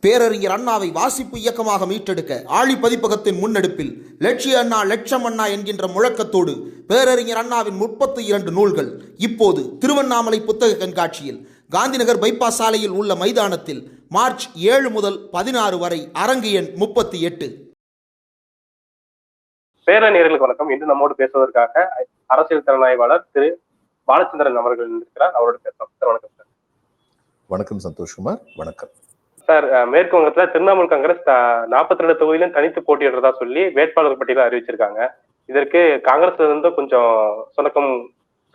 பேரறிஞர் அண்ணாவை வாசிப்பு இயக்கமாக மீட்டெடுக்க ஆழி பதிப்பகத்தின் முன்னெடுப்பில் லட்சிய அண்ணா லட்சம் அண்ணா என்கின்ற முழக்கத்தோடு பேரறிஞர் அண்ணாவின் 32 நூல்கள் இப்போது திருவண்ணாமலை புத்தக கண்காட்சியில் காந்திநகர் பைபாஸ் சாலையில் உள்ள மைதானத்தில் மார்ச் 7 முதல் 16 வரை அரங்கு எண் 38. பேரறிஞர்களுக்கு வணக்கம். இன்று நம்மோடு பேசுவதற்காக அரசியல் திறனாய்வாளர் திரு பாலச்சந்திரன் அவர்கள் இருக்கிறார். அவரோடு பேசலாம். சார் வணக்கம். சார் வணக்கம். சந்தோஷ்குமார் வணக்கம். சார், மேற்கு வங்கத்துல திரிணாமுல் காங்கிரஸ் 42 தொகுதியிலும் தனித்து போட்டியிடுறதா சொல்லி வேட்பாளர் பட்டியலை அறிவிச்சிருக்காங்க. இதற்கு காங்கிரஸ்ல இருந்து கொஞ்சம் சுணக்கம்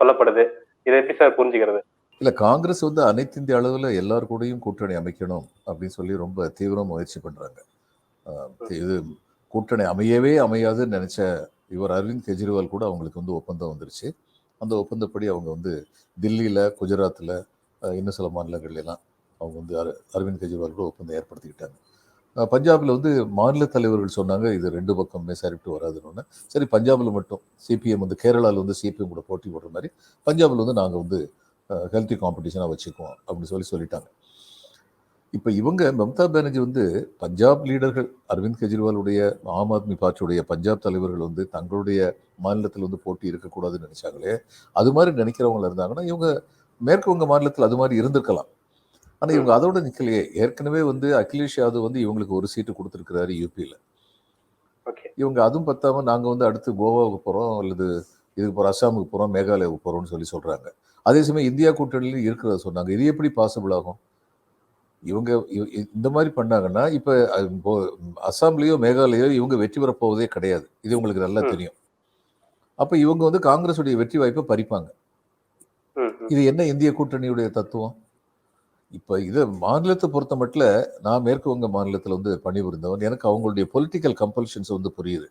சொல்லப்படுது. இதை எப்படி சார் புரிஞ்சுக்கிறது? இல்ல, காங்கிரஸ் அனைத்து இந்திய அளவுல எல்லாரு கூடயும் கூட்டணி அமைக்கணும் அப்படின்னு சொல்லி ரொம்ப தீவிரம் முயற்சி பண்றாங்க. இது கூட்டணி அமையவே அமையாதுன்னு நினைச்ச இவர் அரவிந்த் கெஜ்ரிவால் கூட அவங்களுக்கு ஒப்பந்தம் வந்துருச்சு. அந்த ஒப்பந்தப்படி அவங்க தில்லியில, குஜராத்தில், இன்னும் சில மாநிலங்கள்ல எல்லாம் அவங்க அரவிந்த் கெஜ்ரிவால் கூட ஒப்பந்தம் ஏற்படுத்திக்கிட்டாங்க. பஞ்சாப்ல மாநில தலைவர்கள் சொன்னாங்க இது 2 பக்கமே சரிட்டு வராதுன்னு. சரி, பஞ்சாப்ல மட்டும் சிபிஎம் கேரளாவில் சிபிஎம் கூட போட்டி போடுற மாதிரி பஞ்சாப்ல நாங்கள் ஹெல்த்தி காம்படிஷனாக வச்சுக்குவோம் அப்படின்னு சொல்லிட்டாங்க. இப்போ இவங்க மம்தா பானர்ஜி பஞ்சாப் லீடர்கள், அரவிந்த் கெஜ்ரிவாலுடைய ஆம் ஆத்மி பார்ட்டியுடைய பஞ்சாப் தலைவர்கள் தங்களுடைய மாநிலத்தில் போட்டி இருக்கக்கூடாதுன்னு நினைச்சாங்களே, அது மாதிரி நினைக்கிறவங்க இருந்தாங்கன்னா இவங்க மேற்கு வங்க மாநிலத்தில் அது மாதிரி இருந்திருக்கலாம். ஆனால் இவங்க அதோட நிற்கலையே. ஏற்கனவே அகிலேஷ் யாதவ் இவங்களுக்கு ஒரு சீட்டு கொடுத்துருக்கிறாரு யூபியில். இவங்க அதுவும் பத்தாம நாங்கள் அடுத்து கோவாவுக்கு போகிறோம், அல்லது இதுக்கு போகிறோம், அஸ்ஸாமுக்கு போகிறோம், மேகாலயாவுக்கு போகிறோம்னு சொல்கிறாங்க. அதே சமயம் இந்தியா கூட்டணியில் இருக்கிறத சொன்னாங்க. இது எப்படி பாசிபிள் ஆகும்? இவங்க இந்த மாதிரி பண்ணாங்கன்னா இப்போ அஸ்ஸாம்லேயோ மேகாலயோ இவங்க வெற்றி பெற போவதே கிடையாது. இது உங்களுக்கு நல்லா தெரியும். அப்போ இவங்க காங்கிரஸுடைய வெற்றி வாய்ப்பை பறிப்பாங்க. இது என்ன இந்திய கூட்டணியுடைய தத்துவம்? இப்போ இது மாநிலத்தை பொறுத்த மட்டும் நான் மேற்கு வங்க மாநிலத்தில் பணிபுரிந்தவன். எனக்கு அவங்களுடைய பொலிட்டிக்கல் கம்பல்ஷன்ஸ் புரியுது.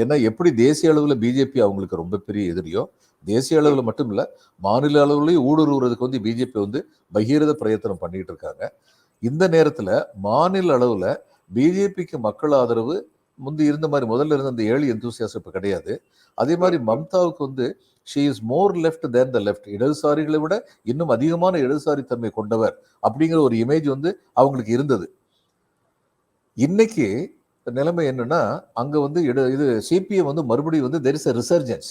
ஏன்னா எப்படி தேசிய அளவில் பிஜேபி அவங்களுக்கு ரொம்ப பெரிய எதிரியோ, தேசிய அளவில் மட்டும் இல்லை மாநில அளவுலையும் ஊடுருவுறதுக்கு பிஜேபி பகீரத பிரயத்தனம் பண்ணிட்டு இருக்காங்க. இந்த நேரத்தில் மாநில அளவில் பிஜேபிக்கு மக்கள் ஆதரவு இருந்த மாதிரி முதல்ல இருந்த அந்த ஏர்லி எந்தூசியாசம் இப்போ கிடையாது. அதே மாதிரி மம்தாவுக்கு she is more left than the left, இடதுசாரிகளை விட இன்னும் அதிகமான இடதுசாரி தன்மை கொண்டவர் அப்படிங்கிற ஒரு இமேஜ் அவங்களுக்கு இருந்தது. இன்னைக்கு நிலைமை என்னன்னா அங்க இது சிபிஎம் மறுபடியும் தெர் இஸ் எ ரிசர்ஜன்ஸ்.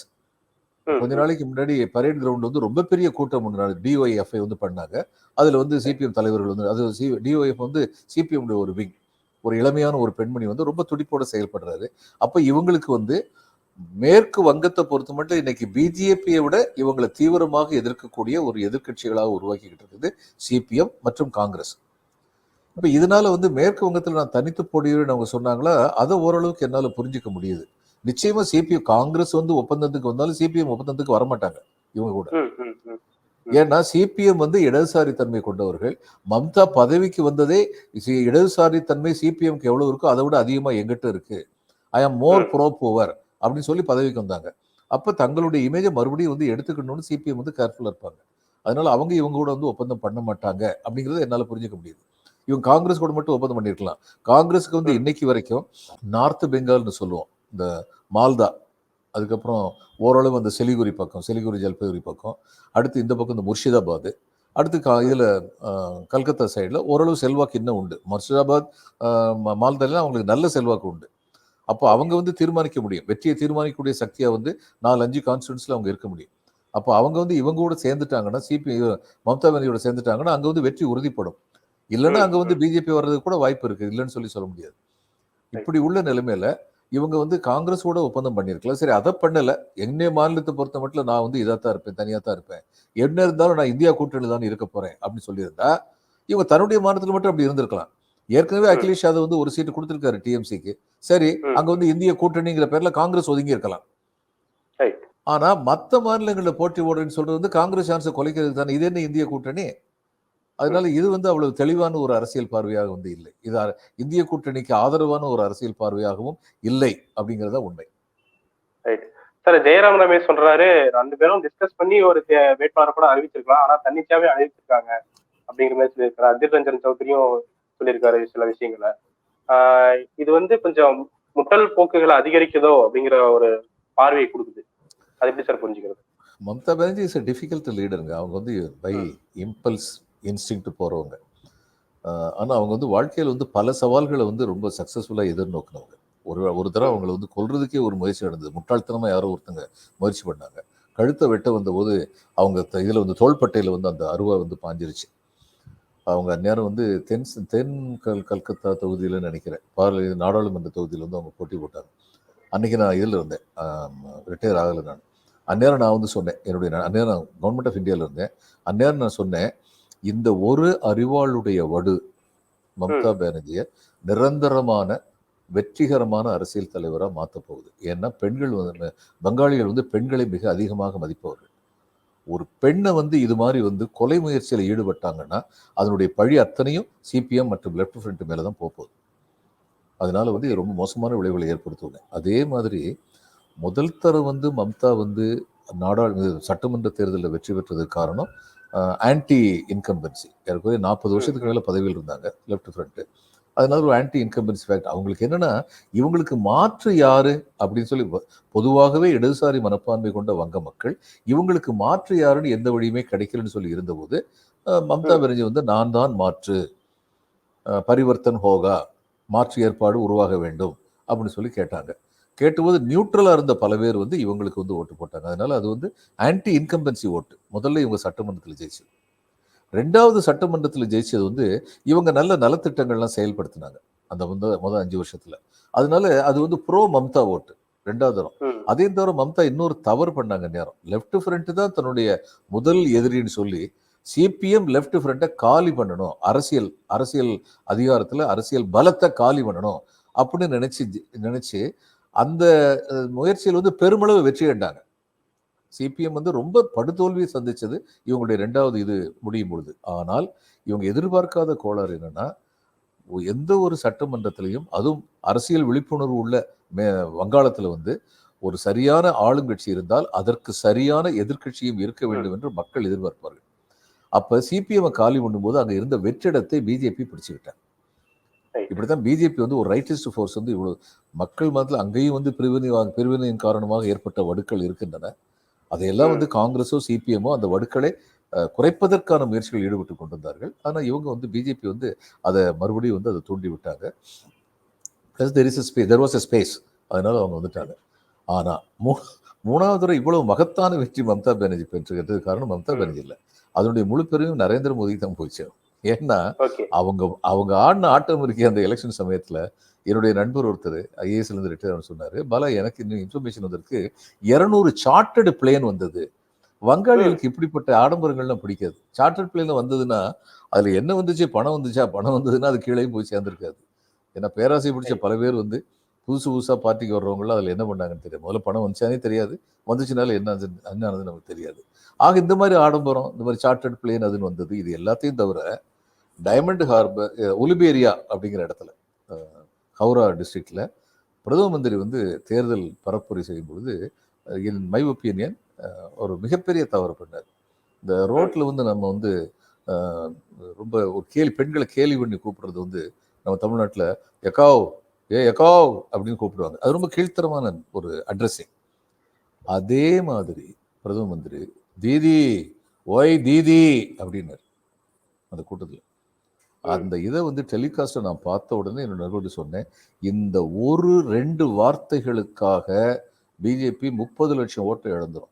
கொஞ்ச நாளைக்கு முன்னாடி பரேட் கிரவுண்ட் ரொம்ப பெரிய கூட்டம் டிஒய்எஃப்ஐ பண்ணாங்க. அதுல சிபிஎம் தலைவர்கள் அது டிஒய்எஃப் சிபிஎம் ஒரு விங், ஒரு இளமையான ஒரு பெண்மணி ரொம்ப துடிப்போட செயல்படுறாரு. அப்ப இவங்களுக்கு மேற்கு வங்கத்தை பொறுத்த மட்டும் இன்னைக்கு பிஜேபியை விட இவங்களை தீவிரமாக எதிர்க்கக்கூடிய ஒரு எதிர்கட்சிகளாக உருவாக்கிக்கிட்டு இருக்குது சிபிஎம் மற்றும் காங்கிரஸ். இப்ப இதனால மேற்கு வங்கத்தில் நான் தனித்து போடுவேன்னு அவங்க சொன்னாங்களா, அதை ஓரளவுக்கு என்னால புரிஞ்சுக்க முடியுது. நிச்சயமா சிபிஎம் காங்கிரஸ் ஒப்பந்தத்துக்கு வந்தாலும் சிபிஎம் ஒப்பந்தத்துக்கு வரமாட்டாங்க இவங்க கூட. ஏன்னா சிபிஎம் இடதுசாரி தன்மை கொண்டவர்கள். மம்தா பதவிக்கு வந்ததே இடதுசாரி தன்மை சிபிஎம்க்கு எவ்வளவு இருக்கோ அதை விட அதிகமா எங்கிட்ட இருக்கு, ஐ ஆம் மோர் ப்ரோ புவர் அப்படின்னு சொல்லி பதவிக்கு வந்தாங்க. அப்ப தங்களுடைய இமேஜை மறுபடியும் எடுத்துக்கணும்னு சிபிஎம் கேர்ஃபுல்லா இருப்பாங்க. அதனால அவங்க இவங்க கூட ஒப்பந்தம் பண்ண மாட்டாங்க அப்படிங்கறத என்னால புரிஞ்சுக்க முடியுது. இவங்க காங்கிரஸ் கூட மட்டும் ஒப்பந்தம் பண்ணிருக்கலாம். காங்கிரஸுக்கு இன்னைக்கு வரைக்கும் நார்த் பெங்கால்னு சொல்லுவோம், இந்த மால்தா, அதுக்கப்புறம் ஓரளவு அந்த சிலிகுரி பக்கம், சிலிகுரி ஜல்பைகுரி பக்கம், அடுத்து இந்த பக்கம் இந்த முர்ஷிதாபாத், அடுத்து இதுல கல்கத்தா சைடுல ஓரளவு செல்வாக்கு இன்னும் உண்டு. முர்ஷிதாபாத், மால்தாலாம் அவங்களுக்கு நல்ல செல்வாக்கு உண்டு. அப்போ அவங்க தீர்மானிக்க முடியும், வெற்றியை தீர்மானிக்கக்கூடிய சக்தியா 4-5 கான்ஸ்டிட்யூன்ஸ்ல அவங்க இருக்க முடியும். அப்போ அவங்க இவங்க கூட சேர்ந்துட்டாங்கன்னா, மம்தா பானர்ஜியோட சேர்ந்துட்டாங்கன்னா அங்க வெற்றி உறுதிப்படும். இல்லைன்னா அங்க பிஜேபி வர்றதுக்கு கூட வாய்ப்பு இருக்கு, இல்லைன்னு சொல்ல முடியாது. இப்படி உள்ள நிலைமையில இவங்க காங்கிரஸோட ஒப்பந்தம் பண்ணிருக்கலாம். சரி, அதை பண்ணல. என்னைய மாநிலத்தை பொறுத்த மட்டும் நான் இதாத்தான் இருப்பேன், தனியா தான் இருப்பேன், என்ன இருந்தாலும் நான் இந்தியா கூட்டணியில் தான் இருக்க போறேன் அப்படின்னு சொல்லியிருந்தா இவங்க தன்னுடைய மாநிலத்தில் மட்டும் அப்படி இருந்திருக்கலாம். ஏற்கனவே அகிலேஷ் யாதவ் ஒரு சீட்டு கொடுத்திருக்காரு டிஎம்சிக்கு. சரி, அங்க இந்திய கூட்டணிங்கிற பேர்ல காங்கிரஸ் ஒதுங்கி இருக்கலாம். ஆனா மத்த மாநிலங்களில் போட்டி போடுறேன்னு சொல்றது காங்கிரஸ் சான்ஸை குலைக்கிறது தானே. இது என்ன இந்திய கூட்டணி? அதனால இது அவ்வளவு தெளிவான ஒரு அரசியல் பார்வையாக இல்லை. இது இந்திய கூட்டணிக்கு ஆதரவான ஒரு அரசியல் பார்வையாகவும் இல்லை அப்படிங்கறத உண்மை. சார், ஜெயராம் ரமேஷ் சொல்றாரு 2 பேரும் டிஸ்கஸ் பண்ணி ஒரு வேட்பாளர் கூட அறிவிச்சிருக்கலாம், ஆனா தன்னிச்சாவே அறிவிச்சிருக்காங்க அப்படிங்கிற மாதிரி சொல்லியிருக்காரு. அதிர் ரஞ்சன் சௌத்ரியும் சொல்லியிருக்காரு சில விஷயங்களை. இது கொஞ்சம் முட்டல் போக்குகளை அதிகரிக்குதோ அப்படிங்கிற ஒரு பார்வையை கொடுக்குது. அது எப்படி சார் புரிஞ்சுக்கிறது? Mamata Banerjee is a difficult லீடருங்க. அவங்க பை இம்பல்ஸ் இன்ஸ்டிங்க்ட் போறவங்க. ஆனா அவங்க வந்து வாழ்க்கையில வந்து பல சவால்களை வந்து ரொம்ப சக்சஸ்ஃபுல்லா எதிர்நோக்கினவங்க. ஒரு தடவை அவங்களை வந்து கொல்றதுக்கே ஒரு முயற்சி நடந்தது. முட்டாள்தனமா யாரோ ஒருத்தங்க முயற்சி பண்ணாங்க. கழுத்தை வெட்ட வந்தபோது அவங்க இதுல வந்து தோள்பட்டையில வந்து அந்த அருவா வந்து பாஞ்சிருச்சு. அவங்க அந்நேரம் வந்து தென் கல்கத்தா தொகுதியில நினைக்கிறேன் நாடாளுமன்ற தொகுதியில வந்து அவங்க போட்டி போட்டாங்க. அன்னைக்கு நான் இதில் இருந்தேன், ரிட்டையர் ஆகலை நான். அந்நேரம் நான் வந்து சொன்னேன், அந்நேரம் கவர்மெண்ட் ஆஃப் இந்தியாவில் இருந்தேன். அந்நேரம் நான் சொன்னேன், இந்த ஒரு அறிவாளுடைய வடு மம்தா பானர்ஜியை நிரந்தரமான வெற்றிகரமான அரசியல் தலைவராக மாற்ற போகுது. ஏன்னா பெண்கள் வந்து பங்காளிகள் வந்து பெண்களை மிக அதிகமாக மதிப்பவர்கள். ஒரு பெண்ணை வந்து இது மாதிரி வந்து கொலை முயற்சியில் ஈடுபட்டாங்கன்னா அதனுடைய பழி அத்தனையும் சிபிஎம் மற்றும் லெஃப்ட் ஃப்ரண்ட் மேலே தான் போகுது. அதனால வந்து இது ரொம்ப மோசமான விளைவுகளை ஏற்படுத்துவாங்க. அதே மாதிரி முதல் தரம் வந்து மம்தா வந்து சட்டமன்ற தேர்தலில் வெற்றி பெற்றதுக்கு காரணம் ஆன்டி இன்கம்பன்சி. ஏற்கனவே 40 வருஷத்துக்கு மேலே பதவியில் இருந்தாங்க லெஃப்ட் ஃப்ரண்ட். அதனால ஒரு ஆன்டி இன்கம்பன்சி ஃபேக்ட். அவங்களுக்கு என்னன்னா, இவங்களுக்கு மாற்று யாரு அப்படின்னு சொல்லி, பொதுவாகவே இடதுசாரி மனப்பான்மை கொண்ட வங்க மக்கள் இவங்களுக்கு மாற்று யாருன்னு எந்த வழியுமே கிடைக்கலன்னு சொல்லி இருந்தபோது மம்தா பானர்ஜி வந்து நான் தான் மாற்று, பரிவர்த்தன் ஹோகா, மாற்று ஏற்பாடு உருவாக வேண்டும் அப்படின்னு சொல்லி கேட்டாங்க. கேட்டபோது நியூட்ரலா இருந்த பல பேர் வந்து இவங்களுக்கு வந்து ஓட்டு போட்டாங்க. அதனால அது வந்து ஆன்டி இன்கம்பன்சி ஓட்டு. முதல்ல இவங்க சட்டமன்றத்தில் ஜெயிச்சு, 2வது சட்டமன்றத்தில் ஜெயிச்சது வந்து இவங்க நல்ல நலத்திட்டங்கள்லாம் செயல்படுத்தினாங்க அந்த முதல் 5 வருஷத்துல. அதனால அது வந்து ப்ரோ மம்தா ஓட்டு 2வது தரம். அதே தவிர மம்தா இன்னொரு தவறு பண்ணாங்க. நேரம் லெஃப்ட் ஃப்ரண்ட் தான் தன்னுடைய முதல் எதிரின்னு சொல்லி சிபிஎம் லெஃப்ட் ஃப்ரண்ட்டை காலி பண்ணணும், அரசியல் அதிகாரத்துல அரசியல் பலத்தை காலி பண்ணணும் அப்படின்னு நினைச்சு அந்த முயற்சியில் வந்து பெருமளவு வெற்றி கண்டாங்க. சிபிஎம் வந்து ரொம்ப படுதோல்வியை சந்திச்சது இவங்களுடைய 2வது இது முடியும் பொழுது. ஆனால் இவங்க எதிர்பார்க்காத கோளாறு என்னன்னா, எந்த ஒரு சட்டமன்றத்திலையும், அதுவும் அரசியல் விழிப்புணர்வு உள்ள வங்காளத்தில் வந்து ஒரு சரியான ஆளுங்கட்சி இருந்தால் அதற்கு சரியான எதிர்கட்சியும் இருக்க வேண்டும் என்று மக்கள் எதிர்பார்ப்பார்கள். அப்ப சிபிஎம் காலி பண்ணும்போது அங்க இருந்த வெற்றிடத்தை பிஜேபி பிடிச்சுக்கிட்டாங்க. இப்படித்தான் பிஜேபி வந்து ஒரு ரைட்டிஸ்ட் ஃபோர்ஸ் வந்து இவ்வளவு மக்கள் மத்தியில் அங்கேயும் வந்து பிரிவினையின் காரணமாக ஏற்பட்ட வடுக்கள் இருக்கின்றன. அதையெல்லாம் வந்து காங்கிரஸோ சிபிஎம்மோ அந்த வடுக்களை குறைப்பதற்கான முயற்சிகள் ஈடுபட்டு கொண்டிருந்தார்கள். ஆனால் இவங்க வந்து பிஜேபி வந்து அதை மறுபடியும் வந்து அதை தூண்டி விட்டாங்க. There was a space. அதனால அவங்க வந்துட்டாங்க. ஆனா 3வது தடவை இவ்வளவு மகத்தான வெற்றி மம்தா பானர்ஜி பெற்றுக்கிறது காரணம் மம்தா பானர்ஜி இல்லை, அதனுடைய முழு பெருமையும் நரேந்திர மோடி தான் போயிடுச்சு. ஏன்னா அவங்க ஆடின ஆட்டம் இருக்கே அந்த எலெக்ஷன் சமயத்துல. என்னுடைய நண்பர் ஒருத்தர் ஐஏஎஸ்ல இருந்து ரிட்டையர் சொன்னாரு, பாலா எனக்கு இன்னும் இன்ஃபர்மேஷன் வந்திருக்கு, 200 சார்ட்டர்டு பிளேன் வந்தது. வங்காளிகளுக்கு இப்படிப்பட்ட ஆடம்பரங்கள்லாம் பிடிக்காது. சார்ட்டர்ட் பிளேன்ல வந்ததுன்னா அதுல என்ன வந்துச்சு, பணம் வந்துச்சா, பணம் வந்ததுன்னா அது கீழே போய் சேர்ந்துருக்காது. ஏன்னா பேராசை பிடிச்ச பல பேர் வந்து புதுசா பார்ட்டிக்கு வர்றவங்களாம் அதில் என்ன பண்ணாங்கன்னு தெரியாது. முதல்ல பணம் வந்துச்சானே தெரியாது, வந்துச்சுனால என்ன ஆனது நமக்கு தெரியாது. ஆக இந்த மாதிரி ஆடம்பரம், இந்த மாதிரி சார்ட்டர்ட் பிளேன் அதுன்னு வந்தது. இது எல்லாத்தையும் தவிர டைமண்ட் ஹார்பர் உலிபேரியா அப்படிங்கிற இடத்துல ஹவுரா டிஸ்ட்ரிக்ட்ல பிரதம மந்திரி வந்து தேர்தல் பரப்புரை செய்யும் பொழுது இன் மை ஒப்பீனியன் ஒரு மிகப்பெரிய தவறு பண்ணார். இந்த ரோட்ல வந்து நம்ம வந்து ரொம்ப ஒரு பெண்களை கேலி பண்ணி கூப்பிடுறது வந்து நம்ம தமிழ்நாட்டில் எக்காவ் எக்காவ் அப்படின்னு கூப்பிடுவாங்க. அது ரொம்ப கீழ்த்தரமான ஒரு அட்ரஸிங். அதே மாதிரி பிரதம மந்திரி தீதி ஒய் தீதி அப்படின்னாரு அந்த கூட்டத்தில். அந்த இதை வந்து டெலிகாஸ்ட்டை நான் பார்த்த உடனே என்னோட நண்பர்கிட்ட சொன்னேன், இந்த 1-2 வார்த்தைகளுக்காக பிஜேபி 30 லட்சம் ஓட்டை இழந்துடும்.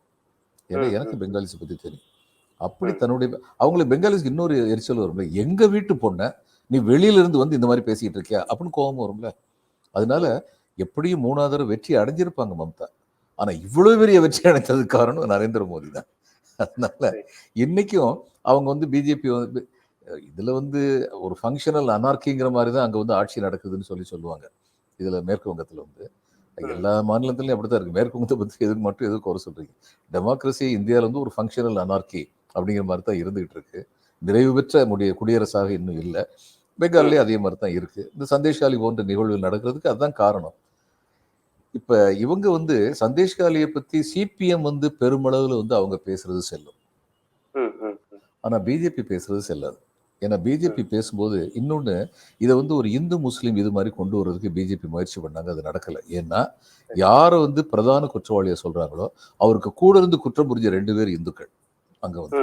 ஏன்னா எனக்கு பெங்காலிஸை பற்றி தெரியும். அப்படி தன்னுடைய அவங்களுக்கு பெங்காலிஸ்க்கு இன்னொரு எரிச்சல் வரும்ல, எங்க வீட்டு பொண்ணை நீ வெளியிலிருந்து வந்து இந்த மாதிரி பேசிக்கிட்டு இருக்கியா அப்படின்னு கோபம் வரும்ல. அதனால எப்படியும் 3வது தடவை வெற்றி அடைஞ்சிருப்பாங்க மம்தா. ஆனா இவ்வளவு பெரிய வெற்றி அடைந்ததுக்கு காரணம் நரேந்திர மோடி தான். அதனால இன்னைக்கும் அவங்க வந்து பிஜேபி வந்து இதுல வந்து ஒரு ஃபங்க்ஷனல் அனார்கிங்கிற மாதிரி தான் அங்க வந்து ஆட்சி நடக்குதுன்னு சொல்லுவாங்க. இதுல மேற்கு வங்கத்துல வந்து எல்லா மாநிலத்திலையும் அப்படித்தான் இருக்கு. மேற்கு வங்கத்தை பத்தி எதுக்கு மட்டும் எதுவும் குறை சொல்றீங்க? டெமோக்ரஸி இந்தியாவில வந்து ஒரு ஃபங்க்ஷனல் அனார்கி அப்படிங்கிற மாதிரி தான் இருந்துகிட்டு இருக்கு. நிறைவு பெற்ற குடியரசாக இன்னும் இல்லை. பெங்கால்லேயே அதே மாதிரி தான் இருக்கு. இந்த சந்தேஷ்காலி போன்ற நிகழ்வுகள் நடக்கிறதுக்கு அதுதான் காரணம். இப்ப இவங்க வந்து சந்தேஷ்காலியை பத்தி சிபிஎம் வந்து பெருமளவுல வந்து அவங்க பேசுறது செல்லும், ஆனா பிஜேபி பேசுறது செல்லாது. ஏன்னா பிஜேபி பேசும்போது இன்னொன்னு, இதை வந்து ஒரு இந்து முஸ்லீம் இது மாதிரி கொண்டு வர்றதுக்கு பிஜேபி முயற்சி பண்ணாங்க, அது நடக்கல. ஏன்னா யாரை வந்து பிரதான குற்றவாளியை சொல்றாங்களோ அவருக்கு கூட இருந்து குற்றம் புரிஞ்ச 2 பேர் இந்துக்கள் அங்க வந்து.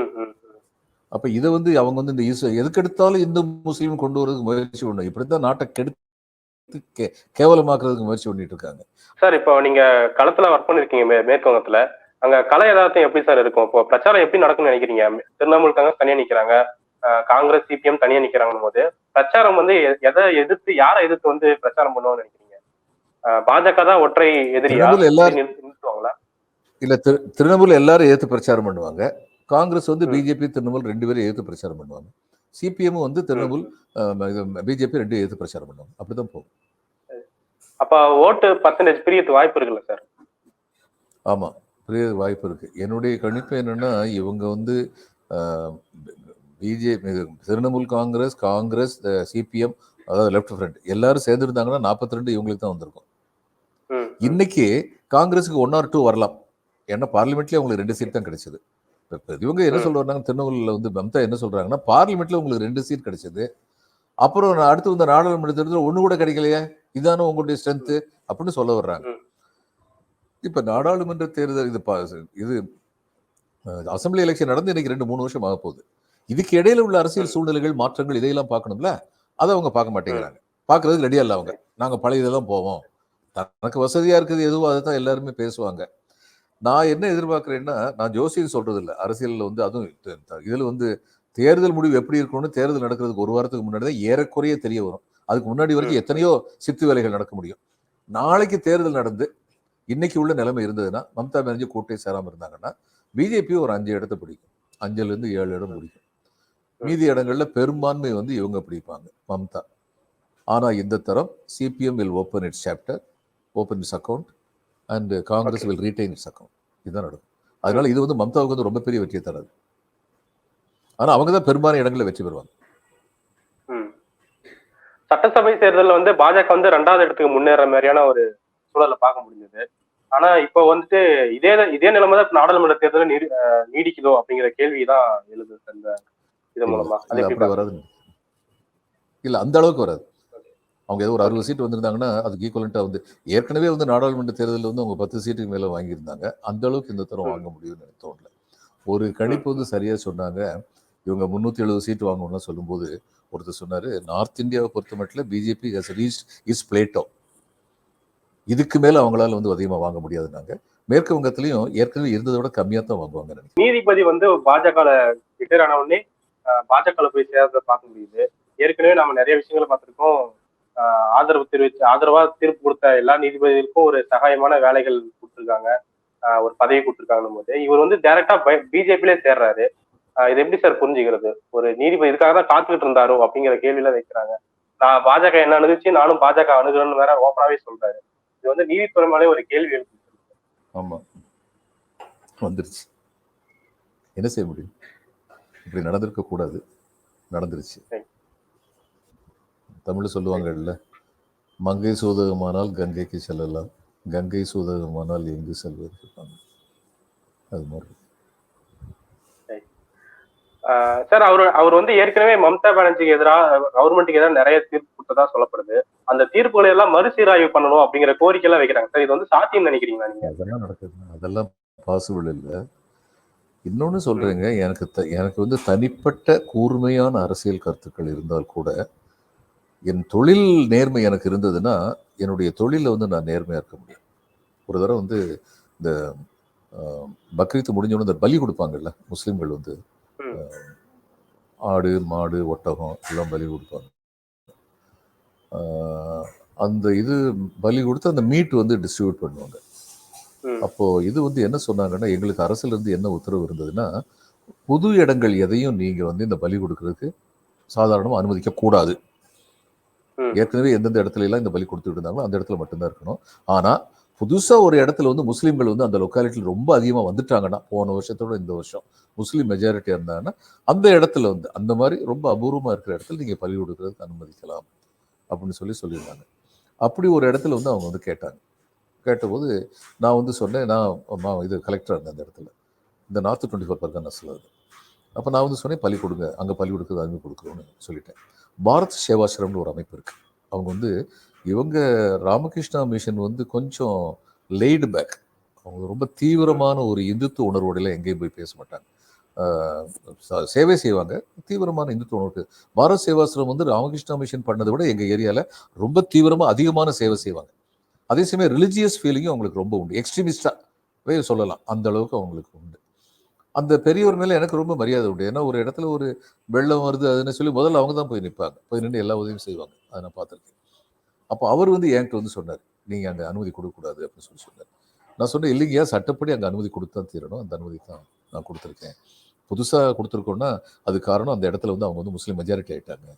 அப்ப இதை வந்து அவங்க வந்து இந்த எதுக்கெடுத்தாலும் இந்து முஸ்லீம் கொண்டு வரதுக்கு முயற்சி பண்ணும். இப்படித்தான் நாட்டை கெடுத்து கேவலமாக்குறதுக்கு முயற்சி பண்ணிட்டு இருக்காங்க. சார் இப்போ நீங்க களத்துல ஒர்க் பண்ணிருக்கீங்க மேற்கு வங்கத்துல, அங்க கலை யதார்த்தம் எப்படி சார் இருக்கும்? இப்போ பிரச்சாரம் எப்படி நடக்கும்னு நினைக்கிறீங்க? திரிணாமுல் காங்கிரஸ் தனியா நிக்கிறாங்க, காங்கிரஸ் சிபிஎம் தனியா நிக்கிறாங்க போது பிரச்சாரம் வந்து எதை எதிர்த்து யாரை எதிர்த்து வந்து பிரச்சாரம் பண்ணுவோம்னு நினைக்கிறீங்க? பாஜக தான் ஒற்றை எதிரியா நிறுத்துவாங்களா? இல்ல, திரிணாமுல் எல்லாரும் எதிர்த்து பிரச்சாரம் பண்ணுவாங்க. காங்கிரஸ் வந்து பிஜேபி திரிணாமுல் ரெண்டு பேரும் எதிர்த்து பிரச்சாரம் பண்ணுவாங்க. சிபிஎம் வந்து திரிணாமுல் பிஜேபி ரெண்டு எதிர்த்து பிரச்சாரம் பண்ணுவாங்க. அப்படிதான் போகும். அப்ப ஓட்டு பர்சன்டேஜ் பிரியத்து வாய்ப்பு இருக்குல்ல சார்? ஆமா, பிரிய வாய்ப்பு இருக்கு. என்னுடைய கணிப்பு என்னன்னா, இவங்க வந்து பிஜேபி, திரிணாமுல் காங்கிரஸ், சிபிஎம், அதாவது லெஃப்ட் ஃப்ரண்ட் எல்லாரும் சேர்ந்துருந்தாங்கன்னா 42 இவங்களுக்கு தான் வந்திருக்கும். இன்னைக்கு காங்கிரஸுக்கு 1 or 2 வரலாம். ஏன்னா பார்லிமெண்ட்லயே அவங்களுக்கு 2 சீட் தான் கிடைச்சது. இவங்க என்ன சொல்றாங்க, திரிணாமுல்ல வந்து மம்தா என்ன சொல்றாங்கன்னா, பார்லிமெண்ட்ல உங்களுக்கு 2 சீட் கிடைச்சது, அப்புறம் அடுத்து வந்து நாடாளுமன்ற தேர்தல் 1 கூட கிடைக்கலையே, இதானே உங்களுடைய ஸ்ட்ரென்த் அப்படின்னு சொல்ல வர்றாங்க. இப்ப நாடாளுமன்ற தேர்தல் இது அசம்பிளி எலெக்ஷன் நடந்து இன்னைக்கு 2-3 வருஷம் ஆக போகுது. இதுக்கு இடையில உள்ள அரசியல் சூழ்நிலைகள், மாற்றங்கள், இதையெல்லாம் பார்க்கணும்ல. அதை அவங்க பார்க்க மாட்டேங்கிறாங்க. பார்க்கறதுக்கு ரெடியா இல்லை அவங்க. நாங்க பழைய இதெல்லாம் போவோம், தனக்கு வசதியா இருக்குது எதுவோ அதை தான் எல்லாருமே பேசுவாங்க. நான் என்ன எதிர்பார்க்கிறேன்னா, நான் ஜோசியம் சொல்றது இல்லை, அரசியலில் வந்து அதுவும் இதுல வந்து தேர்தல் முடிவு எப்படி இருக்கணும்னு தேர்தல் நடக்கிறதுக்கு 1 வாரத்துக்கு முன்னாடி தான் ஏறக்குறைய தெரிய வரும். அதுக்கு முன்னாடி வரைக்கும் எத்தனையோ சித்து வேலைகள் நடக்க முடியும். நாளைக்கு தேர்தல் நடந்து இன்னைக்கு உள்ள நிலைமை இருந்ததுன்னா, மம்தா பானர்ஜி கூட்டணி சேராம இருந்தாங்கன்னா பிஜேபி ஒரு 5 இடத்தை பிடிக்கும், 5லேருந்து 7 இடம் பிடிக்கும். மீதி இடங்கள்ல பெரும்பான்மை வந்து இவங்க பிடிப்பாங்க, மம்தா. ஆனா இந்த தரம் CPM will open it's chapter, open it's account, and Congress will retain it's account. இதுதான் நடக்கும். அதனால இது வந்து மம்தாவுக்கு வந்து ரொம்ப பெரிய வெற்றியை தராது. ஆனா அவங்க தான் பெரும்பாலான இடங்களில் வெற்றி பெறுவாங்க. சட்டசபை தேர்தலில் வந்து பாஜக வந்து 2வது இடத்துக்கு முன்னேற மாதிரியான ஒரு சூழலை பார்க்க முடிஞ்சது. ஆனா இப்போ வந்துட்டு இதே நிலைமை தான் நாடாளுமன்ற தேர்தலில் நீடிக்குதோ அப்படிங்கிற கேள்விதான் எழுது இந்த இது மூலமா. அப்படி வராது இல்ல, அந்த அளவுக்கு வராது. அவங்க ஏதோ ஒரு 60 சீட் வந்திருந்தாங்கன்னா அதுக்கு ஈக்குவலண்டா வந்து ஏற்கனவே வந்து நாடாளுமன்ற தேர்தலில் வந்து அவங்க 10 சீட்டுக்கு மேல வாங்கியிருந்தாங்க. அந்த அளவுக்கு இந்த தரம் வாங்க முடியும்னு எனக்கு தோணல. ஒரு கணிப்பு வந்து சரியா சொன்னாங்க, இவங்க 370 சீட் வாங்கணும்னு சொல்லும்போது ஒருத்தர் சொன்னாரு, நார்த் இந்தியாவை பொறுத்த மட்டும் BJP has reached is Plato, இதுக்கு மேல அவங்களால வந்து அதிகமா வாங்க முடியாதுன்னாங்க. மேற்கு வங்கத்திலையும் ஏற்கனவே இருந்ததை விட கம்மியா தான் வாங்குவாங்க. நீதிபதி வந்து பாஜக ரிட்டையர் ஆன உடனே பாஜக போய் சேர்றத பார்க்க முடியுது. ஏற்கனவே நம்ம நிறைய விஷயங்களை பார்த்திருக்கோம். ஆதரவா தீர்ப்பு கொடுத்த எல்லா நீதிபதிகளுக்கும் ஒரு சகாயமான வேலைகள் கொடுத்துருக்காங்க, ஒரு பதவி கொடுத்துருக்காங்கன்னு போது இவர் வந்து டைரக்டா பிஜேபியிலே சேர்றாரு. இது எப்படி சார் புரிஞ்சுக்கிறது? ஒரு நீதிபதி இதுக்காக தான் காத்துக்கிட்டு இருந்தாரோ அப்படிங்கிற கேள்வியெல்லாம் வைக்கிறாங்க. நான் பாஜக என்ன அணுகுச்சு, நானும் பாஜக அணுகுறேன்னு வேற ஓப்பனாவே சொல்றாரு. இது வந்து நீதித்துறை மேலே ஒரு கேள்வி எழுப்பு. ஆமா, வந்துருச்சு, என்ன செய்ய முடியும்? இப்படி நடந்திருக்க கூடாது, நடந்துருச்சு. தமிழ் சொல்லுவாங்கல்ல, மங்கை சூதகமானால் கங்கைக்கு செல்லலாம், கங்கை சூதகமானால் எங்கு செல்வது. அது மாதிரி சார் அவர் வந்து ஏற்கனவே மம்தா பானர்ஜிக்கு எதிராக, கவர்மெண்ட்டுக்கு எதிராக நிறைய தீர்ப்பு கொடுத்ததா சொல்லப்படுது. அந்த தீர்ப்புகளை எல்லாம் மறுசீராய்வு பண்ணணும் அப்படிங்கிற கோரிக்கை எல்லாம் வைக்கிறாங்க சார். இது வந்து சாத்தியம் நினைக்கிறீங்களா நீங்க? அதெல்லாம் நடக்குது, அதெல்லாம் பாசிபிள் இல்லை. இன்னொன்னு சொல்றேங்க, எனக்கு வந்து தனிப்பட்ட கூர்மையான அரசியல் கருத்துக்கள் இருந்தால் கூட என் தொழில் நேர்மை எனக்கு இருந்ததுன்னா என்னுடைய தொழில வந்து நான் நேர்மையா இருக்க முடியும். ஒரு தடவை வந்து இந்த பக்ரீத் முடிஞ்சோன்னு இந்த பலி கொடுப்பாங்கல்ல, முஸ்லிம்கள் வந்து ஆடு மாடு ஒட்டகம் எல்லாம் பலி கொடுப்பாங்க. அந்த இது பலி கொடுத்து அந்த மீட் வந்து டிஸ்ட்ரிபியூட் பண்ணுவாங்க. அப்போ இது வந்து என்ன சொன்னாங்கன்னா, எங்களுக்கு அரசுல இருந்து என்ன உத்தரவு இருந்ததுன்னா, பொது இடங்கள் எதையும் நீங்க வந்து இந்த பலி கொடுக்கறதுக்கு சாதாரணமா அனுமதிக்க கூடாது. ஏற்கனவே எந்தெந்த இடத்துல எல்லாம் இந்த பலி கொடுத்துட்டு இருந்தாங்களோ அந்த இடத்துல மட்டும்தான் இருக்கணும். ஆனா புதுசா ஒரு இடத்துல வந்து முஸ்லீம்கள் வந்து அந்த லொக்காலிட்டியில் ரொம்ப அதிகமா வந்துட்டாங்கன்னா, போன வருஷத்தோட இந்த வருஷம் முஸ்லீம் மெஜாரிட்டியா இருந்தாங்கன்னா அந்த இடத்துல வந்து அந்த மாதிரி ரொம்ப அபூர்வமா இருக்கிற இடத்துல நீங்க பலி கொடுக்கறதுக்கு அனுமதிக்கலாம் அப்படின்னு சொல்லியிருந்தாங்க. அப்படி ஒரு இடத்துல வந்து அவங்க வந்து கேட்டபோது நான் வந்து சொன்னேன், நான் இது கலெக்டராக இருந்தேன் அந்த இடத்துல, இந்த நார்த் 24 பர்கானாஸ்ல. அப்போ நான் வந்து சொன்னேன், பலி கொடுங்க, அங்கே பலி கொடுக்குறது அனுமதி கொடுக்குறோன்னு சொல்லிட்டேன். பாரத் சேவாசிரம்னு ஒரு அமைப்பு இருக்கு. அவங்க வந்து இவங்க ராமகிருஷ்ணா மிஷன் வந்து கொஞ்சம் லேய்டு பேக், அவங்க ரொம்ப தீவிரமான ஒரு இந்துத்துவ உணர்வோடையில எங்கேயும் போய் பேச மாட்டாங்க. சேவை செய்வாங்க. தீவிரமான இந்துத்துவ நோட்டு. பாரத் சேவாசிரம் வந்து ராமகிருஷ்ணா மிஷன் பண்ணதை விட எங்கள் ஏரியாவில் ரொம்ப தீவிரமாக அதிகமான சேவை செய்வாங்க. அதே சமயம் ரிலிஜியஸ் ஃபீலிங்கும் அவங்களுக்கு ரொம்ப உண்டு. எக்ஸ்ட்ரீமிஸ்டாகவே சொல்லலாம், அந்த அளவுக்கு அவங்களுக்கு உண்டு. அந்த பெரியவர் மேலே எனக்கு ரொம்ப மரியாதை உண்டு. ஏன்னா ஒரு இடத்துல ஒரு வெள்ளம் வருது அதுன்னு சொல்லி முதல்ல அவங்க தான் போய் நிற்பாங்க, போய் நின்று எல்லா உதவியும் செய்வாங்க. அதை நான் பார்த்துருக்கேன். அப்போ அவர் வந்து என்கிட்ட வந்து சொன்னார், நீங்கள் அங்கே அனுமதி கொடுக்கக்கூடாது அப்படின்னு சொல்லி சொன்னார். நான் சொன்னேன், இல்லைங்கய்யா, சட்டப்படி அங்கே அனுமதி கொடுத்தா தீரணும். அந்த அனுமதி தான் நான் கொடுத்துருக்கேன். புதுசாக கொடுத்துருக்கோன்னா அது காரணம் அந்த இடத்துல வந்து அவங்க வந்து முஸ்லீம் மெஜாரிட்டி ஆகிட்டாங்க.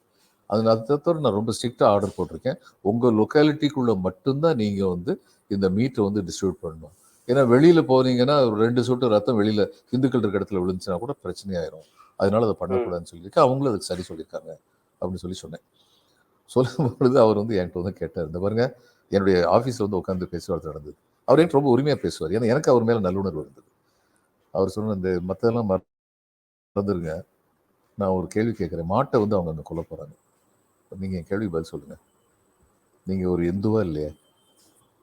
அதில் அதை தவிர நான் ரொம்ப ஸ்ட்ரிக்டாக ஆர்டர் போட்டிருக்கேன். உங்கள் லொக்காலிட்டிக்குள்ளே மட்டும்தான் நீங்கள் வந்து இந்த மீட்டை வந்து டிஸ்ட்ரிபியூட் பண்ணணும். ஏன்னா வெளியில் போனீங்கன்னா ஒரு 2 சொட்டு ரத்தம் வெளியில் இந்துக்கள் இருக்க இடத்துல விழுந்துச்சுன்னா கூட பிரச்சனையாயிரும். அதனால அதை பண்ணக்கூடாதுன்னு சொல்லியிருக்கேன். அவங்களும் அதுக்கு சரி சொல்லியிருக்காங்க அப்படின்னு சொல்லி சொன்னேன். சொல்லும் பொழுது அவர் வந்து என்கிட்ட வந்து கேட்டார், இந்த பாருங்க, என்னுடைய ஆஃபீஸில் வந்து உட்காந்து பேசுவார்த்தை நடந்தது. அவர் என்கிட்ட ரொம்ப உரிமையாக பேசுவார். ஏன்னா எனக்கு அவர் மேலே நல்லுணர்வு இருந்தது. அவர் சொன்ன, இந்த மற்றெல்லாம் மறந்துருங்க, நான் ஒரு கேள்வி கேட்குறேன். மாட்டை வந்து அவங்க அங்கே கொல்ல போகிறாங்க, நீங்கள் என் கேள்வி பதில் சொல்லுங்கள், நீங்கள் ஒரு இந்துவா இல்லையா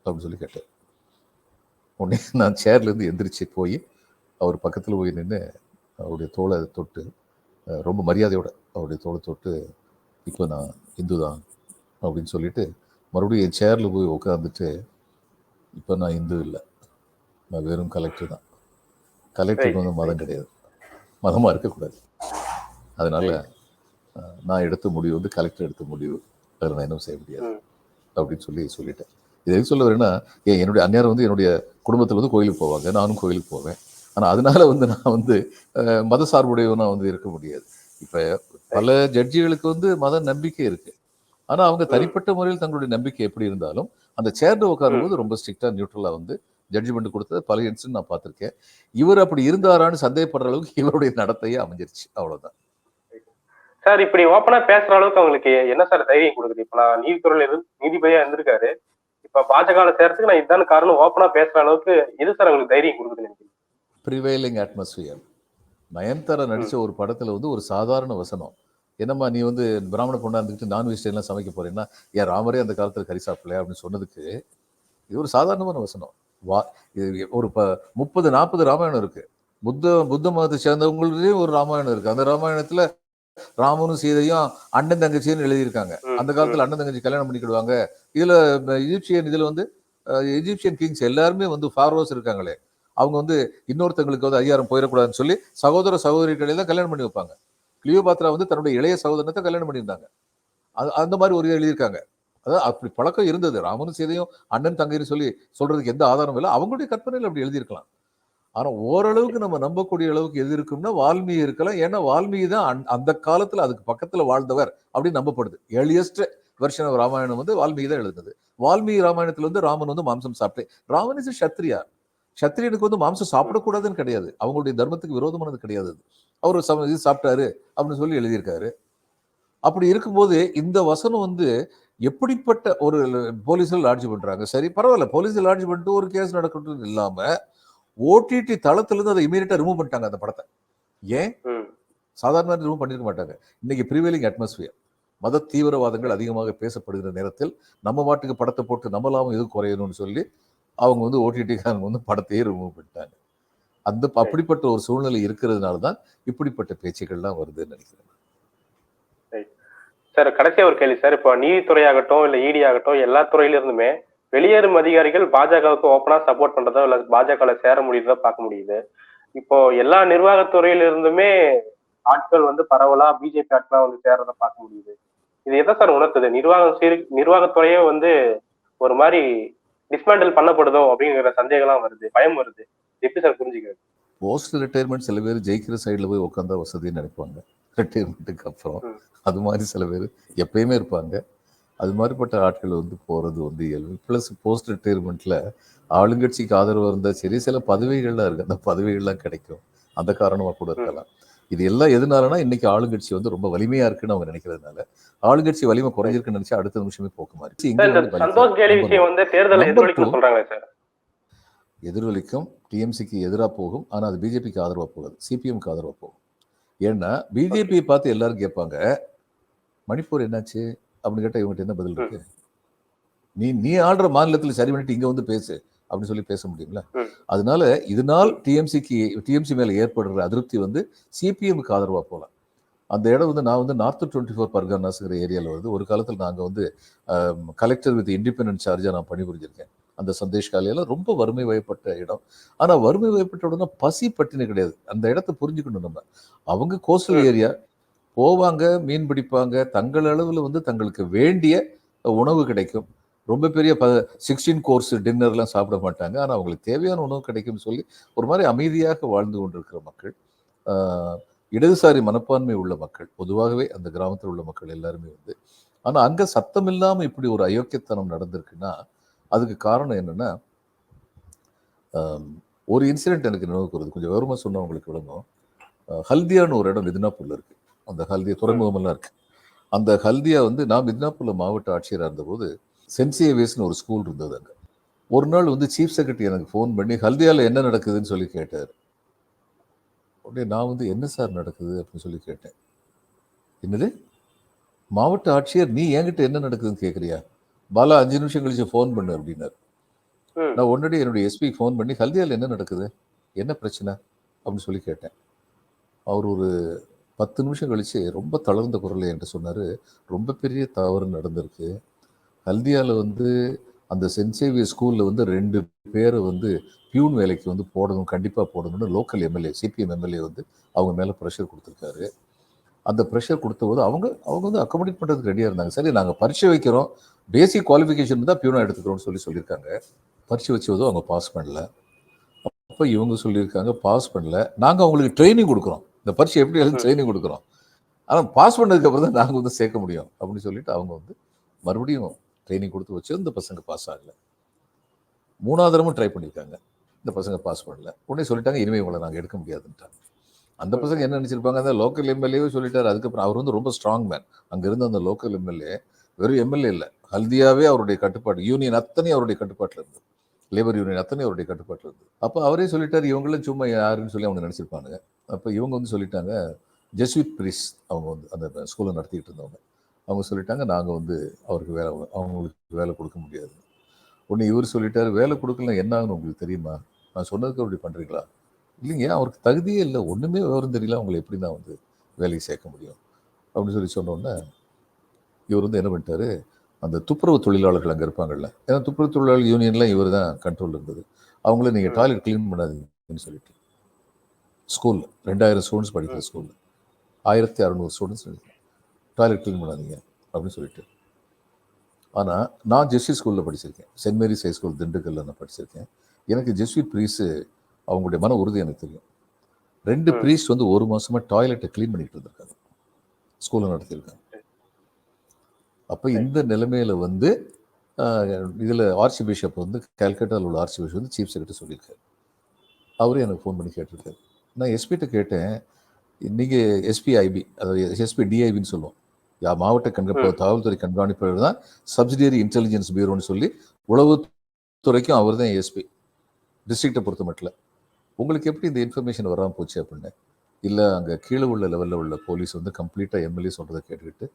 அப்படின்னு சொல்லி கேட்டேன். உடனே நான் சேர்லேருந்து எந்திரிச்சு போய் அவர் பக்கத்தில் போய் நின்று அவருடைய தோலை தொட்டு, ரொம்ப மரியாதையோட அவருடைய தோலை தொட்டு, இப்போ நான் இந்து தான் அப்படின்னு சொல்லிட்டு மறுபடியும் என் சேரில் போய் உட்காந்துட்டு, இப்போ நான் இந்து இல்லை, நான் வெறும் கலெக்டர் தான். கலெக்டருக்கு வந்து மதம் கிடையாது, மதமாக இருக்கக்கூடாது. அதனால நான் எடுத்த முடிவு வந்து கலெக்டர் எடுத்த முடிவு, அதில் நான் இன்னும் செய்ய முடியாது அப்படின்னு சொல்லிட்டேன். இது எதுக்கு சொல்ல வரேன்னா, என்னுடைய அந்நியாரம் வந்து என்னுடைய குடும்பத்தில் வந்து கோயிலுக்கு போவாங்க, நானும் கோயிலுக்கு போவேன். ஆனால் அதனால வந்து நான் வந்து மத சார்புடையவனா வந்து இருக்க முடியாது. இப்போ பல ஜட்ஜிகளுக்கு வந்து மத நம்பிக்கை இருக்கு. ஆனால் அவங்க தனிப்பட்ட முறையில் தங்களுடைய நம்பிக்கை எப்படி இருந்தாலும் அந்த சேர்ந்து உட்காரும்போது ரொம்ப ஸ்ட்ரிக்டாக நியூட்ரலாக வந்து ஜட்ஜ்மெண்ட் கொடுத்தது பல இன்சிடென்ட் நான் பார்த்துருக்கேன். இவர் அப்படி இருந்தாரான்னு சந்தேகப்படுற அளவுக்கு இவருடைய நடத்தையே அமைஞ்சிருச்சு, அவ்வளோதான். சார், இப்படி ஓப்பனா பேசுற அளவுக்கு அவங்களுக்கு என்ன சார் தைரியம் கொடுக்குது? இப்ப நான் நீதித்துறையில நீதிபதியா இருந்திருக்காரு, இப்ப பாஜக சேர்த்துக்கு நான் இதுதான் காரணம் ஓப்பனா பேசுற அளவுக்கு எது சார் அவங்களுக்கு தைரியம் கொடுக்குதுன்னு நினைக்கிறீங்க? Prevailing atmosphere. நயன்தாரா நடிச்ச ஒரு படத்துல வந்து ஒரு சாதாரண வசனம், என்னம்மா நீ வந்து பிராமண பொண்ணா இருந்துக்கிட்டு நான் வெஜிடேரியன்லாம் சமைக்க போறேன்னா, ஏன் ராமரே அந்த காலத்துல கறி சாப்பிடல அப்படின்னு சொன்னதுக்கு இது ஒரு சாதாரணமான வசனம். இது ஒரு 30-40 ராமாயணம் இருக்கு. புத்த மதத்தை சேர்ந்தவங்களுக்கே ஒரு ராமாயணம் இருக்கு. அந்த ராமாயணத்துல ராமனும் சீதையும் அண்ணன் தங்கச்சின்னு எழுதியிருக்காங்க. அந்த காலத்துல அண்ணன் தங்கச்சி கல்யாணம் பண்ணிக்கிடுவாங்க. இதுல இதுல வந்து எஜிப்சியன் கிங்ஸ் எல்லாருமே வந்து ஃபாரோஸ் இருக்காங்களே, அவங்க வந்து இன்னொருத்தங்களுக்கு வந்து அதிகாரம் போயிடக்கூடாதுன்னு சொல்லி சகோதர சகோதரிகளை தான் கல்யாணம் பண்ணி வைப்பாங்க. கிளியோபாத்ரா வந்து தன்னுடைய இளைய சகோதரத்தை கல்யாணம் பண்ணியிருந்தாங்க. அந்த மாதிரி ஒரு எழுதியிருக்காங்க. அதாவது அப்படி பழக்கம் இருந்தது. ராமனும் சீதையும் அண்ணன் தங்கைன்னு சொல்லி சொல்றதுக்கு எந்த ஆதாரமும் இல்லை. அவங்களுடைய கற்பனையில் அப்படி எழுதியிருக்கலாம். ஆனா ஓரளவுக்கு நம்ம நம்பக்கூடிய அளவுக்கு எது இருக்கும்னா வால்மீகி இருக்கலாம். ஏன்னா வால்மீகி தான் அந்த காலத்துல அதுக்கு பக்கத்துல வாழ்ந்தவர் அப்படின்னு நம்பப்படுது. ஏர்லியஸ்ட் வெர்ஷன் ஆஃப் ராமாயணம் வந்து வால்மீகி தான் எழுதுனது. வால்மீகி ராமாயணத்துல வந்து ராமன் வந்து மாம்சம் சாப்பிட்டேன். ராமன் இஸ் சத்ரியா. சத்திரியனுக்கு வந்து மாம்சம் சாப்பிடக்கூடாதுன்னு கிடையாது, அவங்களுடைய தர்மத்துக்கு விரோதமானது கிடையாது. அவர் இது சாப்பிட்டாரு அப்படின்னு சொல்லி எழுதியிருக்காரு. அப்படி இருக்கும்போது இந்த வசனம் வந்து எப்படிப்பட்ட ஒரு போலீஸ்ல லாட்ஜ் பண்றாங்க. சரி பரவாயில்ல, போலீஸ் லாட்ஜ் பண்ணிட்டு ஒரு கேஸ் நடக்கட்டும் இல்லாம ஓடிடி தளத்துல இருந்து அதை இமீடியட்டா ரிமூவ் பண்ணிட்டாங்க அந்த படத்தை. ஏன்? சாதாரண ரிமூவ் பண்ணிருக்க மாட்டாங்க. இன்னைக்கு ப்ரிவேலிங் அட்மாஸ்பியர், மத தீவிரவாதங்கள் அதிகமாக பேசப்படுகிற நேரத்தில் நம்ம மாட்டுக்கு படத்தை போட்டு நம்ம லாபம் எது குறையணும்னு சொல்லி அவங்க வந்து ஓடிடிக்காரங்க வந்து படத்தையே ரிமூவ் பண்ணிட்டாங்க. அப்படிப்பட்ட ஒரு சூழ்நிலை இருக்கிறதுனால தான் இப்படிப்பட்ட பேச்சுக்கள்லாம் வருதுன்னு நினைக்கிறேன். சார், கடைசியா ஒரு கேள்வி சார். இப்போ நீதித்துறை ஆகட்டும் இல்ல இடி ஆகட்டும் எல்லா துறையில இருந்துமே வெளியேறும் அதிகாரிகள் பாஜகவுக்கு ஓப்பனா சப்போர்ட் பண்றதோ இல்ல பாஜக சேர முடியுதோ பார்க்க முடியுது. இப்போ எல்லா நிர்வாகத்துறையில இருந்துமே ஆட்கள் வந்து பரவலா பிஜேபி ஆட்களா வந்து சேர்றத பார்க்க முடியுது. இது எதை சார் உணர்த்துது? நிர்வாகத்துறையே வந்து ஒரு மாதிரி டிஸ்மேண்டில் பண்ணப்படுதோ அப்படிங்கிற சந்தேகம்லாம் வருது, பயம் வருது. எப்படி சார் புரிஞ்சுக்கிறது? போஸ்ட் ரிட்டையர்மெண்ட் சில பேர் ஜெயிக்கிற சைடில் போய் உட்காந்தா வசதின்னு நினைப்பாங்க ரிட்டையர்மெண்ட்டுக்கு அப்புறம். அது மாதிரி சில பேர் எப்பயுமே இருப்பாங்க. அது மாதிரிப்பட்ட ஆட்கள் வந்து போகிறது வந்து இயல்பு. ப்ளஸ் போஸ்ட் ரிட்டையர்மெண்ட்டில் ஆளுங்கட்சிக்கு ஆதரவு இருந்தால் சரி, சில பதவிகள்லாம் இருக்குது, அந்த பதவிகள்லாம் கிடைக்கும், அந்த காரணமாக கூட இருக்கலாம். இது எல்லாம் எதுனாலனா இன்னைக்கு ஆளுங்கட்சி வந்து ரொம்ப வலிமையா இருக்குன்னு அவங்க நினைக்கிறதுனால, ஆளுங்கட்சி வலிமை குறைஞ்சிருக்குன்னு நினைச்சா அடுத்த நிமிஷமே போக்க மாதிரி. எதிரொலிக்கும், டிஎம்சிக்கு எதிராக போகும். ஆனால் அது பிஜேபிக்கு ஆதரவாக போகாது, சிபிஎம்க்கு ஆதரவாக போகும். ஏன்னா பிஜேபியை பார்த்து எல்லாரும் கேட்பாங்க, மணிப்பூர் என்னாச்சு அப்படின்னு கேட்டால் இவங்ககிட்ட என்ன பதில் இருக்கு? நீ ஆடுற மாநிலத்தில் சரி பண்ணிட்டு இங்கே வந்து பேசு அப்படின்னு சொல்லி பேச முடியுங்களா? ம். அதனால இதனால் டிஎம்சி மேல ஏற்படுற அதிருப்தி வந்து சிபிஎம்க்கு ஆதரவா போகலாம். அந்த இடம் வந்து நான் வந்து நார்த் 24 பர்கானாஸ்ங்கிற ஏரியாவில் வருது. ஒரு காலத்தில் நாங்கள் வந்து கலெக்டர் வித் இண்டிபெண்டன்ட் சார்ஜாக நான் பணிபுரிஞ்சிருக்கேன். அந்த சந்தேஷ் காலையில் ரொம்ப வறுமை வயப்பட்ட இடம். ஆனால் வறுமை வயப்பட்ட உடனே பசி பட்டினி கிடையாது. அந்த இடத்த புரிஞ்சுக்கணும் நம்ம. அவங்க கோஸ்டல் ஏரியா போவாங்க, மீன் பிடிப்பாங்க, தங்கள் அளவில் வந்து தங்களுக்கு வேண்டிய உணவு கிடைக்கும். ரொம்ப பெரிய 16 கோர்ஸ் டின்னர்லாம் சாப்பிட மாட்டாங்க. ஆனால் அவங்களுக்கு தேவையான உணவு கிடைக்கும்னு சொல்லி ஒரு மாதிரி அமைதியாக வாழ்ந்து கொண்டிருக்கிற மக்கள். இடதுசாரி மனப்பான்மை உள்ள மக்கள் பொதுவாகவே அந்த கிராமத்தில் உள்ள மக்கள் எல்லாருமே வந்து. ஆனா அங்க சத்தம் இல்லாம இப்படி ஒரு அயோக்கியத்தனம் நடந்திருக்குன்னா அதுக்கு காரணம் என்னன்னா, ஒரு இன்சிடென்ட் எனக்கு நினைவுக்கு வருது. கொஞ்சம் விவரமா சொன்னா உங்களுக்கு விளங்கும். ஹல்தியான்னு ஒரு இடம் மிதினாப்பூர்ல இருக்கு. அந்த ஹல்தியா துறைமுகம் எல்லாம் இருக்கு. அந்த ஹல்தியா வந்து நான் மிதினாப்பூர்ல மாவட்ட ஆட்சியராக இருந்தபோது சென்ட் சேவியர்ஸ்னு ஒரு ஸ்கூல் இருந்தது அங்க. ஒரு நாள் வந்து சீஃப் செக்ரட்டரி எனக்கு ஃபோன் பண்ணி ஹல்தியால என்ன நடக்குதுன்னு சொல்லி கேட்டார். உடனே நான் வந்து என்ன சார் நடக்குது அப்படின்னு சொல்லி கேட்டேன். என்னது, மாவட்ட ஆட்சியர் நீ என்கிட்ட என்ன நடக்குதுன்னு கேட்குறியா? பாலா 5 நிமிஷம் கழிச்சு ஃபோன் பண்ணு அப்படின்னாரு. நான் உடனடி என்னுடைய எஸ்பிக்கு ஃபோன் பண்ணி ஹல்தியாவில் என்ன நடக்குது, என்ன பிரச்சனை அப்படின்னு சொல்லி கேட்டேன். அவர் ஒரு 10 நிமிஷம் கழிச்சு ரொம்ப தளர்ந்த குரல் என்கிட்ட சொன்னார், ரொம்ப பெரிய தவறு நடந்திருக்கு. ஹல்தியாவில் வந்து அந்த சென்ட் சேவியர் ஸ்கூலில் வந்து 2 பேரை வந்து பியூன் வேலைக்கு வந்து போடணும், கண்டிப்பாக போடணும்னு லோக்கல் எம்எல்ஏ சிபிஎம் எம்எல்ஏ வந்து அவங்க மேலே ப்ரெஷர் கொடுத்துருக்காரு. அந்த ப்ரெஷர் கொடுத்தபோது அவங்க வந்து அக்கமடேட் பண்ணுறதுக்கு ரெடியாக இருந்தாங்க. சரி நாங்கள் பரீட்சை வைக்கிறோம், பேசிக் குவாலிஃபிகேஷன் தான் பியூனாக எடுத்துக்கிறோம்னு சொல்லியிருக்காங்க. பரீட்சை வச்சதும் அவங்க பாஸ் பண்ணல. அப்போ இவங்க சொல்லியிருக்காங்க பாஸ் பண்ணல, நாங்கள் அவங்களுக்கு ட்ரைனிங் கொடுக்குறோம், இந்த பரீட்சை எப்படி எழுதி ட்ரைனிங் கொடுக்குறோம், ஆனால் பாஸ் பண்ணதுக்கப்புறம் தான் நாங்கள் வந்து சேர்க்க முடியும் அப்படின்னு சொல்லிட்டு அவங்க வந்து மறுபடியும் ட்ரைனிங் கொடுத்து வச்சு இந்த பசங்க பாஸ் ஆகலை. 3வது தடவை ட்ரை பண்ணியிருக்காங்க, இந்த பசங்க பாஸ் பண்ணல. உடனே சொல்லிட்டாங்க இனிமேல் இவங்களை நாங்கள் எடுக்க முடியாதுன்ட்டாங்க. அந்த பசங்க என்ன நினைச்சிருப்பாங்க, அந்த லோக்கல் எம்எல்ஏவே சொல்லிட்டாரு. அதுக்கப்புறம் அவர் வந்து ரொம்ப ஸ்ட்ராங் மேன். அங்கே இருந்த அந்த லோக்கல் எம்எல்ஏ வெறும் எம்எல்ஏ இல்லை, ஹல்தியாவே அவருடைய கட்டுப்பாடு, யூனியன் அத்தனை அவருடைய கட்டுப்பாட்டில் இருந்தது, லேபர் யூனியன் அத்தனை அவருடைய கட்டுப்பாட்டில் இருந்தது. அப்போ அவரே சொல்லிட்டாரு இவங்களும் சும்மா யாருன்னு சொல்லி அவங்க நினச்சிருப்பாங்க. அப்போ இவங்க வந்து சொல்லிட்டாங்க, ஜெஸ்விட் பிரிஸ் அவங்க வந்து அந்த ஸ்கூலை நடத்திட்டு இருந்தவங்க, அவங்க சொல்லிட்டாங்க நாங்கள் வந்து அவங்களுக்கு வேலை கொடுக்க முடியாது. உடனே இவர் சொல்லிட்டாரு, வேலை கொடுக்கலாம் என்ன ஆகுன்னு உங்களுக்கு தெரியுமா, நான் சொன்னதுக்கு அப்படி பண்ணுறீங்களா? இல்லைங்க அவருக்கு தகுதியே இல்லை, ஒன்றுமே விவரம் தெரியல, அவங்களை எப்படி தான் வந்து வேலைக்கு சேர்க்க முடியும் அப்படின்னு சொல்லி சொன்னோன்னே இவர் வந்து என்ன பண்ணிட்டாரு, அந்த துப்புரவு தொழிலாளர்கள் அங்கே இருப்பாங்கல்ல, ஏன்னா துப்புரவு தொழிலாளர் யூனியன்லாம் இவர் தான் கண்ட்ரோல் இருந்தது, அவங்கள நீங்கள் டாய்லெட் க்ளீன் பண்ணாதீங்கன்னு சொல்லிட்டு ஸ்கூலில் 2000 ஸ்டூடெண்ட்ஸ் படிக்கிற ஸ்கூலில் 1600 ஸ்டூடெண்ட்ஸ் டாய்லெட் க்ளீன் பண்ணாதீங்க அப்படின்னு சொல்லிட்டு. ஆனால் நான் ஜெஸ்விட் ஸ்கூலில் படிச்சிருக்கேன், சென்ட் மேரிஸ் ஹை ஸ்கூல் திண்டுக்கல்ல நான் படிச்சிருக்கேன். எனக்கு ஜெஸ்விட் ப்ரீஸு அவங்களுடைய மன உறுதி எனக்கு தெரியும். 2 ப்ரீஸ்ட் வந்து 1 மாசமா டாய்லெட்டை க்ளீன் பண்ணிட்டு இருந்திருக்காங்க, ஸ்கூலில் நடத்தியிருக்காங்க. அப்போ இந்த நிலைமையில வந்து இதில் ஆர்ச்சி பிஷப் வந்து கல்கட்டாவில் உள்ள ஆர்ச்சி பிஷப் வந்து சீஃப் செக்ரட்டரி சொல்லியிருக்காரு. அவரே எனக்கு ஃபோன் பண்ணி கேட்டிருக்காரு. நான் எஸ்பிகிட்ட கேட்டேன், நீங்கள் எஸ்பிஐபி, அதாவது எஸ்பி டிஐபின்னு சொல்லுவோம், மாவட்ட காவல்துறை கண்காணிப்பாளர் தான் சப்சிடியரி இன்டெலிஜென்ஸ் பியூரோன்னு சொல்லி உளவுத்துறைக்கும் அவர் தான் எஸ்பி டிஸ்ட்ரிக்டை பொறுத்த மட்டும். உங்களுக்கு எப்படி இந்த இன்ஃபர்மேஷன் வராமல் போச்சு அப்படின்னு. இல்லை அங்கே கீழே உள்ள லெவலில் உள்ள போலீஸ் வந்து கம்ப்ளீட்டாக எம்எல்ஏ சொல்கிறத கேட்டுக்கிட்டு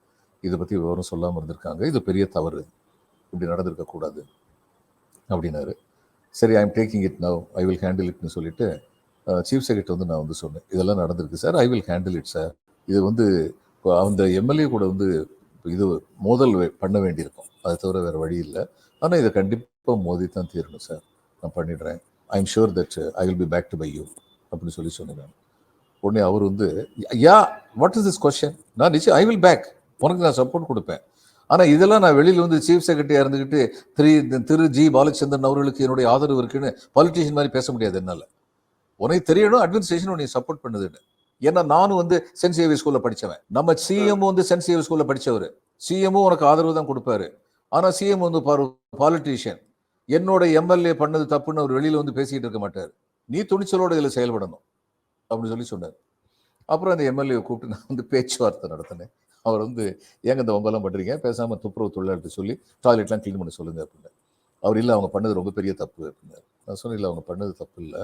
இதை பற்றி விவரம் சொல்லாமல் இருந்திருக்காங்க, இது பெரிய தவறு, இப்படி நடந்திருக்கக்கூடாது அப்படின்னாரு. சரி I am taking it now, I will handle இட்னு சொல்லிட்டு சீஃப் செக்ரட்டரி வந்து நான் வந்து சொன்னேன், இதெல்லாம் நடந்திருக்கு sir, I will handle it sir, இது வந்து அந்த எம்எல்ஏ கூட வந்து இது மோதல் பண்ண வேண்டியிருக்கும், அதை தவிர வேறு வழி இல்லை, ஆனால் இதை கண்டிப்பாக மோதி தான் தீரணும் சார், நான் பண்ணிடுறேன், I am sure that I will be back to by you அப்படின்னு சொல்லி சொன்னேன். உடனே அவர் வந்து yeah what is this question, நான் நிச்சயம் ஐ வில் பேக், உனக்கு நான் சப்போர்ட் கொடுப்பேன், ஆனால் இதெல்லாம் நான் வெளியில் வந்து சீஃப் செக்ரட்டரியாக இருந்துக்கிட்டு திரு ஜி பாலச்சந்திரன் அவர்களுக்கு என்னுடைய ஆதரவு இருக்குன்னு பாலிட்டிஷியன் மாதிரி பேச முடியாது என்னால். உனக்கு தெரியணும் அட்மினிஸ்ட்ரேஷன் உன்னை சப்போர்ட் பண்ணுதுன்னு. ஏன்னா நானும் வந்து சென்ட் சேவியர் ஸ்கூலில் படித்தவன், நம்ம சிஎம் வந்து சென்ட் சேவியர் ஸ்கூலில் படித்தவர், சிஎம்மும் உனக்கு ஆதரவு தான் கொடுப்பாரு, ஆனால் சிஎம் வந்து பாலிட்டிஷியன், என்னோட எம்எல்ஏ பண்ணது தப்புன்னு அவர் வெளியில் வந்து பேசிக்கிட்டு இருக்க மாட்டார், நீ துணிச்சலோடு இதில் செயல்படணும் அப்படின்னு சொல்லி சொன்னார். அப்புறம் அந்த எம்எல்ஏ கூப்பிட்டு நான் வந்து பேச்சுவார்த்தை நடத்தினேன். அவர் வந்து ஏங்க இந்த ஒம்பெல்லாம் பண்ணுறீங்க, பேசாமல் துப்புரவு தொழிலாளர்கிட்ட சொல்லி டாய்லெட்லாம் க்ளீன் பண்ண சொல்லுங்க அப்படின்னு. அவர் இல்லை அவங்க பண்ணது ரொம்ப பெரிய தப்பு அப்படின்னாரு. நான் சொன்னேன் இல்லை அவங்க பண்ணது தப்பு இல்லை,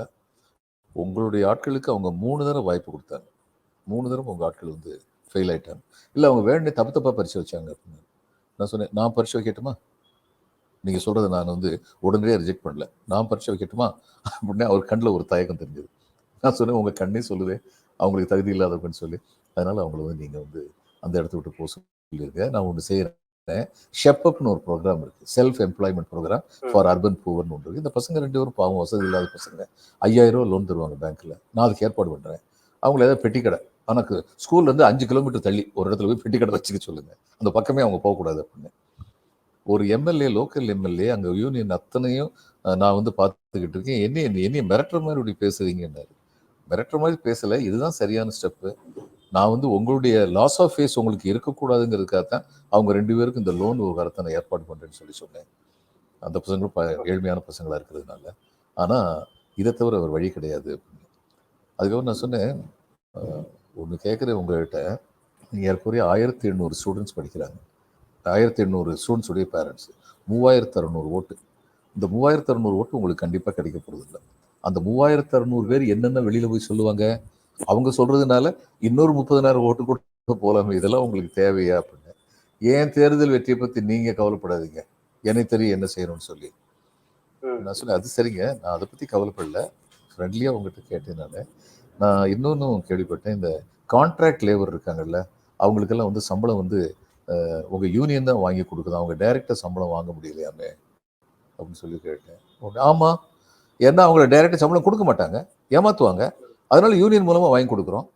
உங்களுடைய ஆட்களுக்கு அவங்க 3 தடவை வாய்ப்பு கொடுத்தாங்க, 3 தடவை உங்கள் ஆட்கள் வந்து ஃபெயில் ஆகிட்டாங்க, இல்லை அவங்க வேணுனே தப்பாக பரிசு வச்சாங்க அப்படின்னு. நான் சொன்னேன் நான் பரிசு வைக்கட்டுமா, நீங்கள் சொல்கிறத நான் வந்து உடனடியாக ரிஜெக்ட் பண்ணல. நான் பரீட்சை வைக்கட்டுமா அப்படின்னு அவர் கண்ணில் ஒரு தயக்கம் தெரிஞ்சது. நான் சொன்னேன், உங்கள் கண்ணே சொல்லுதே அவங்களுக்கு தகுதி இல்லாதவங்கன்னு சொல்லி. அதனால் அவங்கள வந்து நீங்கள் வந்து அந்த இடத்த விட்டு போக சொல்லியிருங்க. நான் ஒன்று செய்கிறேன். ஷெப்அப்னு ஒரு ப்ரோக்ராம் இருக்குது, self employment programme for urban பூவர்னு ஒன்று இருக்குது. இந்த பசங்க 2 பேரும் பாவம் வசதி இல்லாத பசங்க, 5000 ரூபா லோன் தருவாங்க பேங்க்கில். நான் அதுக்கு ஏற்பாடு பண்ணுறேன். அவங்கள ஏதாவது பெட்டி கடை, ஆனால் ஸ்கூல்லேருந்து 5 கிலோமீட்டர் தள்ளி ஒரு இடத்துல போய் பெட்டி கடை வச்சுக்க சொல்லுங்கள், அந்த பக்கமே அவங்க போகக்கூடாது அப்படின்னு. ஒரு எம்எல்ஏ, லோக்கல் எம்எல்ஏ அங்கே யூனியன் அத்தனையும் நான் வந்து பார்த்துக்கிட்டு இருக்கேன். என்னைய மிரட்டுற மாதிரி இப்படி பேசுறீங்கன்னாரு. மிரட்டுற மாதிரி பேசலை, இதுதான் சரியான ஸ்டெப்பு. நான் வந்து உங்களுடைய லாஸ் ஆஃப் ஃபேஸ் உங்களுக்கு இருக்கக்கூடாதுங்கிறதுக்காக தான் அவங்க 2 பேருக்கும் இந்த லோன் விவகாரத்தை நான் ஏற்பாடு பண்ணுறேன்னு சொல்லி சொன்னேன். அந்த பசங்களும் ஏழ்மையான பசங்களாக இருக்கிறதுனால. ஆனால் இதை தவிர அவர் வழி கிடையாது அப்படின்னு. அதுக்கப்புறம் நான் சொன்னேன், ஒன்று கேட்குறேன் உங்கள்கிட்ட, நீங்கள் ஏற்கனவே 1800 ஸ்டூடெண்ட்ஸ் படிக்கிறாங்க. 1800 ஸ்டூடெண்ட்ஸுடைய பேரண்ட்ஸ், 3600 ஓட்டு. இந்த 3600 ஓட்டு உங்களுக்கு கண்டிப்பாக கிடைக்க போகிறது இல்லை. அந்த 3600 பேர் என்னென்ன வெளியில் போய் சொல்லுவாங்க, அவங்க சொல்கிறதுனால இன்னொரு 30,000 ஓட்டு கூட போகலாமே, இதெல்லாம் உங்களுக்கு தேவையா அப்படின்னு. ஏன் தேர்தல் வெற்றியை பற்றி நீங்கள் கவலைப்படாதீங்க, எனக்கு தெரியும் என்ன செய்யணும்னு சொல்லி. நான் சொன்னேன், அது சரிங்க, நான் அதை பற்றி கவலைப்படல, ஃப்ரெண்ட்லியாக உங்கள்கிட்ட கேட்டேன். நான் இன்னொன்றும் கேள்விப்பட்டேன், இந்த கான்ட்ராக்ட் லேபர் இருக்காங்கல்ல, அவங்களுக்கெல்லாம் வந்து சம்பளம் வந்து உங்கள் யூனியன் தான் வாங்கி கொடுக்குது, அவங்க டைரெக்டாக சம்பளம் வாங்க முடியலையாமே அப்படின்னு சொல்லி கேட்டேன். ஆமாம், ஏன்னா அவங்கள டைரெக்டாக சம்பளம் கொடுக்க மாட்டாங்க, ஏமாற்றுவாங்க, அதனால யூனியன் மூலமாக வாங்கி கொடுக்குறோம்.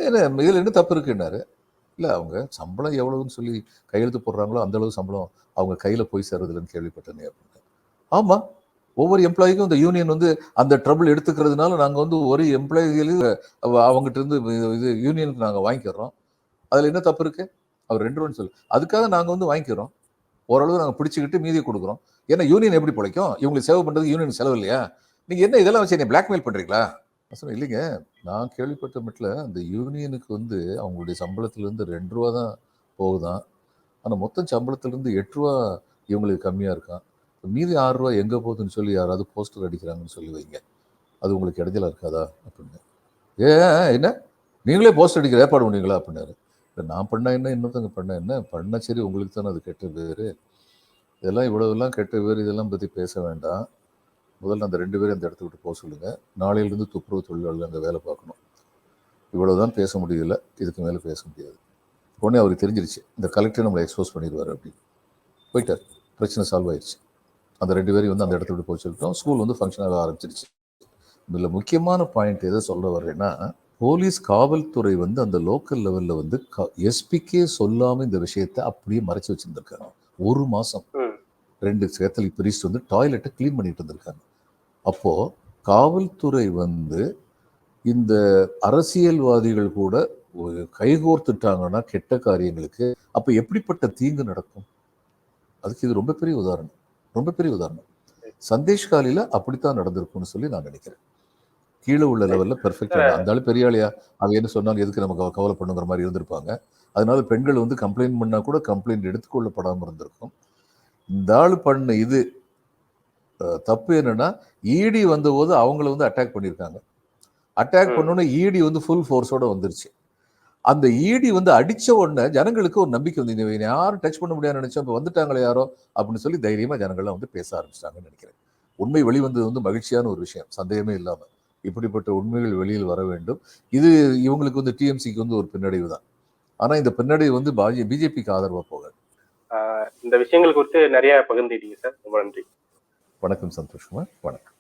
என்ன இதில் என்ன தப்பு இருக்குன்னாரு. இல்லை, அவங்க சம்பளம் எவ்வளவுன்னு சொல்லி கையெழுத்து போடுறாங்களோ அந்த அளவு சம்பளம் அவங்க கையில் போய் சேருதுலன்னு கேள்விப்பட்டேனே அப்படின்னு. ஆமாம், ஒவ்வொரு எம்ப்ளாய்க்கும் இந்த யூனியன் வந்து அந்த ட்ரபிள் எடுத்துக்கிறதுனால நாங்கள் வந்து ஒரு எம்ப்ளாயிகளும் அவங்ககிட்ட இருந்து இது யூனியனுக்கு நாங்கள் வாங்கிக்கிறோம், அதில் என்ன தப்பு இருக்குது, அவர் 2 ரூபான்னு சொல்லு, அதுக்காக நாங்கள் வந்து வாங்கிக்கிறோம், ஓரளவு நாங்கள் பிடிச்சிக்கிட்டு மீதியை கொடுக்குறோம். ஏன்னா யூனியன் எப்படி பிழைக்கும், இவங்களுக்கு சேவ் பண்ணுறதுக்கு யூனியன் செலவு இல்லையா, நீங்கள் என்ன இதெல்லாம் வச்சு என்ன பிளாக்மெயில் பண்ணுறீங்களா? சொன்னேன், இல்லைங்க, நான் கேள்விப்பட்ட மட்டில் அந்த யூனியனுக்கு வந்து அவங்களுடைய சம்பளத்துலேருந்து 2 ரூபா தான் போகுதான், ஆனால் மொத்தம் சம்பளத்துலேருந்து 8 ரூபா இவங்களுக்கு கம்மியாக இருக்கான், மீதி 6 ரூபா எங்கே போகுதுன்னு சொல்லி யாராவது போஸ்டர் அடிக்கிறாங்கன்னு சொல்லி வைங்க, அது உங்களுக்கு இடைஞ்சலாக இருக்காதா அப்படின்னு. என்ன நீங்களே போஸ்டர் அடிக்கிற ஏற்பாடு பண்ணுவீங்களா அப்படின்னாரு. நான் பண்ண என்ன, இன்னொருத்தவங்க பண்ண என்ன, பண்ணால் சரி உங்களுக்கு தானே அது கெட்ட பேர், இதெல்லாம் இவ்வளோலாம் கெட்ட பேர், இதெல்லாம் பற்றி பேச வேண்டாம், முதல்ல அந்த 2 பேரும் அந்த இடத்த விட்டு போக சொல்லுங்கள், நாளையிலேருந்து துப்புரவு தொழிலாளர்கள் அங்கே வேலை பார்க்கணும், இவ்வளோதான் பேச முடியல, இதுக்கு மேலே பேச முடியாது. உடனே அவருக்கு தெரிஞ்சிருச்சு, இந்த கலெக்டர் நம்மளை எக்ஸ்போஸ் பண்ணிடுவார் அப்படின்னு போயிட்டார். பிரச்சனை சால்வ் ஆயிடுச்சு. அந்த 2 பேரையும் வந்து அந்த இடத்த விட்டு போக சொல்லிட்டோம். ஸ்கூல் வந்து ஃபங்க்ஷன் ஆக ஆரம்பிச்சிருச்சு. இதில் முக்கியமான பாயிண்ட் எதை சொல்ல வர்றேன்னா, போலீஸ் காவல்துறை வந்து அந்த லோக்கல் லெவலில் வந்து எஸ்பிக்கே சொல்லாமல் இந்த விஷயத்தை அப்படியே மறைச்சி வச்சுருந்துருக்காங்க. 1 மாதம் 2 கேத்தலிக் பிரீஸ்ட் வந்து டாய்லெட்டை க்ளீன் பண்ணிட்டு இருந்திருக்காங்க. அப்போது காவல்துறை வந்து இந்த அரசியல்வாதிகள் கூட கைகோர்த்துட்டாங்கன்னா கெட்ட காரியங்களுக்கு, அப்போ எப்படிப்பட்ட தீங்கு நடக்கும், அதுக்கு இது ரொம்ப பெரிய உதாரணம், ரொம்ப பெரிய உதாரணம். சந்தேஷ் காலியில் அப்படித்தான் நடந்திருக்கும்னு சொல்லி நான் நினைக்கிறேன். கீழே உள்ள லெவலில் பெர்ஃபெக்டாக அந்த ஆள் பெரிய ஆளியா, அவங்க என்ன சொன்னாங்க எதுக்கு நம்ம கவலை பண்ணுங்கிற மாதிரி இருந்திருப்பாங்க. அதனால பெண்கள் வந்து கம்ப்ளைண்ட் பண்ணால் கூட கம்ப்ளைண்ட் எடுத்துக்கொள்ளப்படாமல் இருந்திருக்கும். இந்த ஆள் பண்ண இது தப்பு என்னன்னா, இடி வந்தபோது அவங்கள வந்து அட்டாக் பண்ணியிருக்காங்க. அட்டாக் பண்ணோன்னே இடி வந்து ஃபுல் ஃபோர்ஸோட வந்துருச்சு. அந்த இடி வந்து அடித்த உடனே ஜனங்களுக்கு ஒரு நம்பிக்கை வந்து யாரும் டச் பண்ண முடியாதுன்னு நினைச்சோம், இப்போ வந்துட்டாங்களே யாரோ அப்படின்னு சொல்லி தைரியமாக ஜனங்கள்லாம் வந்து பேச ஆரம்பிச்சிட்டாங்கன்னு நினைக்கிறேன். உண்மை வெளிவந்தது வந்து மகிழ்ச்சியான ஒரு விஷயம், சந்தேகமே இல்லாமல். இப்படிப்பட்ட உண்மைகள் வெளியில் வர வேண்டும். இது இவங்களுக்கு வந்து டிஎம்சிக்கு வந்து ஒரு பின்னடைவு தான். ஆனால் இந்த பின்னடைவு வந்து பிஜேபிக்கு ஆதரவாக போகாது. இந்த விஷயங்கள் குறித்து நிறைய பகிர்ந்துட்டீங்க சார், ரொம்ப நன்றி. வணக்கம் சந்தோஷ்குமார். வணக்கம்.